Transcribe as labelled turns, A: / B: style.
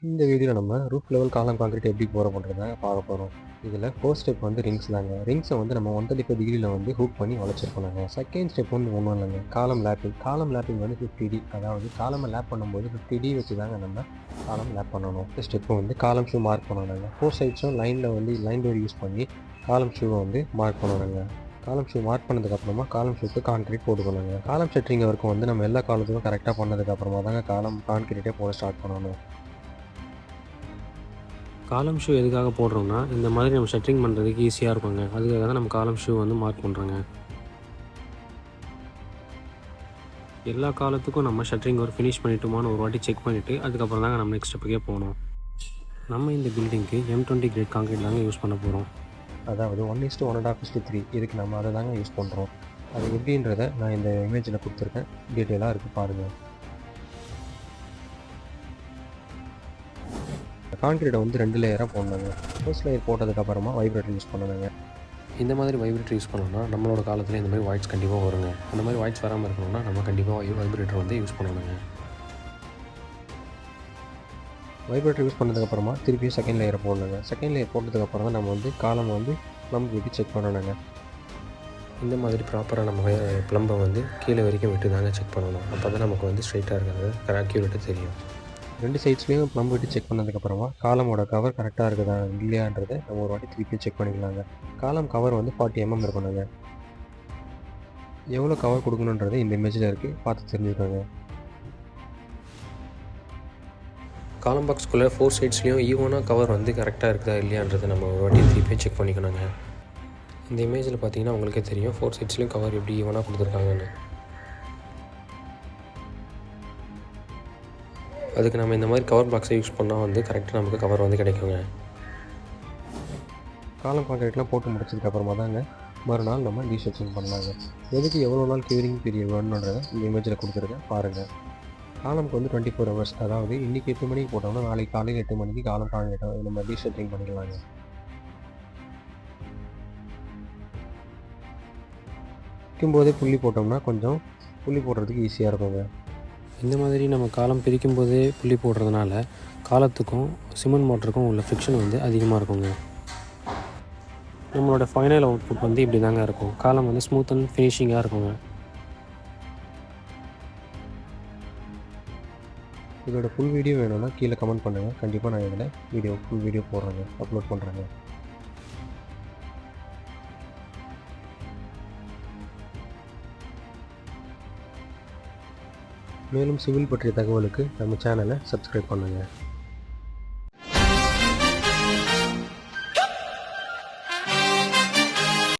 A: இந்த வீடியோவில் நம்ம ரூஃப் லெவல் காலம் கான்கிரீட் எப்படி பண்ணுறதுங்க பார்க்க போகிறோம். இதில் ஃபர்ஸ்ட் ஸ்டெப் வந்து ரிங்ஸ் தாங்க. ரிங்ஸை வந்து நம்ம 135 டிகிரியில் வந்து ஹூக் பண்ணி வளைச்சிருக்கோங்க. செகண்ட் ஸ்டெப் வந்து ஒன்றும் இல்லைங்க, காலம் லேப்பிங். காலம் லேப்பிங் வந்து 50D, அதாவது காலமை லேப் பண்ணும்போது 50D வச்சு தாங்க நம்ம காலம் லேப் பண்ணணும். இந்த ஸ்டெப்பு வந்து காலம் ஷூ மார்க் பண்ணணுங்க. 4 சைட்ஸும் லைனில் வந்து லைன் டோர் யூஸ் பண்ணி காலம் ஷூவை வந்து மார்க் பண்ணணுங்க. காலம் ஷூ மார்க் பண்ணதுக்கப்புறமா காலம் ஷூக்கு கான்கிரீட் போட்டுக்கணுங்க. காலம் செட்டிங் வரைக்கும் வந்து நம்ம எல்லா காலத்துக்கும் கரெக்டாக பண்ணதுக்கப்புறமா தாங்க காலம் கான்கிரீட்டே போட ஸ்டார்ட் பண்ணணும்.
B: காலம் ஷூ எதுக்காக போடுறோம்னா, இந்த மாதிரி நம்ம ஷட்டரிங் பண்ணுறதுக்கு ஈஸியாக இருக்குங்க. அதுக்காக தான் நம்ம காலம் ஷூ வந்து மார்க் பண்ணுறோங்க. எல்லா காலத்துக்கும் நம்ம ஷட்டரிங் ஒரு ஃபினிஷ் பண்ணிட்டோமான்னு ஒரு வாட்டி செக் பண்ணிவிட்டு அதுக்கப்புறம் தாங்க நம்ம நெக்ஸ்ட் ஸ்டெப்புக்கே போகணும். நம்ம இந்த பில்டிங்க்கு M20 கிரேட் கான்கிரீட் தாங்க யூஸ் பண்ண போகிறோம்.
A: அதாவது 1:1.5:3 இதுக்கு நம்ம அதை தாங்க யூஸ் பண்ணுறோம். அது எப்படின்றத நான் இந்த இமேஜில் கொடுத்துருக்கேன், டீட்டெயிலாக இருக்குது பாருங்கள். கான்கிரீட்டை வந்து 2 லேயராக போடணுங்க. ஃபர்ஸ்ட் லேயர் போட்டதுக்கப்புறமா வைப்ரேட்டர் யூஸ் பண்ணணுங்க.
B: இந்த மாதிரி வைப்ரேட்டர் யூஸ் பண்ணோம்னா நம்மளோட காலத்தில் இந்த மாதிரி வாய்ட்ஸ் கண்டிப்பாக வருங்க. அந்த மாதிரி வாய்ட்ஸ் வராமல் இருக்கணும்னா நம்ம கண்டிப்பாக வைப்ரேட்டர் வந்து யூஸ் பண்ணணுங்க.
A: வைப்ரேட்டர் யூஸ் பண்ணதுக்கப்புறமா திருப்பியும் செகண்ட் லேயரை போடணுங்க. செகண்ட் லேயர் போட்டதுக்கப்புறம் தான் நம்ம வந்து காலம் வந்து ப்ளம்ப் விட்டு செக் பண்ணணுங்க.
B: இந்த மாதிரி ப்ராப்பராக நம்ம ப்ளம்பை வந்து கீழே வரைக்கும் விட்டு தாங்க செக் பண்ணணும். அப்போ தான் நமக்கு வந்து ஸ்ட்ரைட்டாக இருக்கிறது அக்யூரேட்டாக தெரியும்.
A: 2 சைட்ஸ்லேயும் ப்ளம்ப் விட்டு செக் பண்ணதுக்கப்புறமா காலமோட கவர் கரெக்டாக இருக்குதா இல்லையான்றதை நம்ம ஒரு வாட்டி திருப்பி செக் பண்ணிக்கலாங்க. காலம் கவர் வந்து 40 mm இருக்கணுங்க. எவ்வளோ கவர் கொடுக்கணுன்றது இந்த இமேஜில் இருக்குது, பார்த்து தெரிஞ்சுக்கோங்க.
B: காலம் பாக்ஸ்குள்ளே 4 சைட்ஸ்லேயும் ஈவனாக கவர் வந்து கரெக்டாக இருக்குதா இல்லையான்றதை நம்ம ஒரு வாட்டி திருப்பி செக் பண்ணிக்கணுங்க. இந்த இமேஜில் பார்த்தீங்கன்னா உங்களுக்கே தெரியும் 4 சைட்ஸ்லேயும் கவர் எப்படி ஈவனாக கொடுத்துருக்காங்கன்னு. அதுக்கு நம்ம இந்த மாதிரி கவர் பாக்ஸை யூஸ் பண்ணால் வந்து கரெக்டாக நமக்கு கவர் வந்து கிடைக்குங்க.
A: காலம் கான்கிரீட்லாம் போட்டு முடிச்சதுக்கப்புறமா தாங்க மறுநாள் நம்ம டீஷர்ட்டிங் பண்ணலாங்க. எதுக்கு எவ்வளோ நாள் கியூரிங் பீரியட் வேணுன்றதை இந்த இமேஜில் கொடுத்துருக்கேன் பாருங்கள். காலமுக்கு வந்து 24 hours, அதாவது இன்றைக்கி 8 மணிக்கு போட்டோம்னா நாளைக்கு காலையில் 8 மணிக்கு காலம் கான்கிரீட் நம்ம டீஷர்ட்டிங் பண்ணிக்கலாங்க. பிரிக்கும்போதே புள்ளி போட்டோம்னா கொஞ்சம் புள்ளி போடுறதுக்கு ஈஸியாக இருக்குங்க.
B: இந்த மாதிரி நம்ம காலம் பிரிக்கும் போதே புள்ளி போடுறதுனால காலத்துக்கும் சிமெண்ட் மோட்டருக்கும் உள்ள ஃப்ரிக்ஷன் வந்து அதிகமாக இருக்குங்க. நம்மளோட ஃபைனல் அவுட்புட் வந்து இப்படி தாங்க இருக்கும். காலம் வந்து ஸ்மூத் அண்ட் ஃபினிஷிங்காக இருக்குங்க.
A: இதோட ஃபுல் வீடியோ வேணும்னா கீழே கமெண்ட் பண்ணுங்கள். கண்டிப்பாக நான் இதில் ஃபுல் வீடியோ போடுறேங்க, அப்லோட் பண்ணுறேங்க. மேலும் சிவில் பற்றிய தகவலுக்கு நம்ம சேனலை சப்ஸ்கிரைப் பண்ணுங்கள்.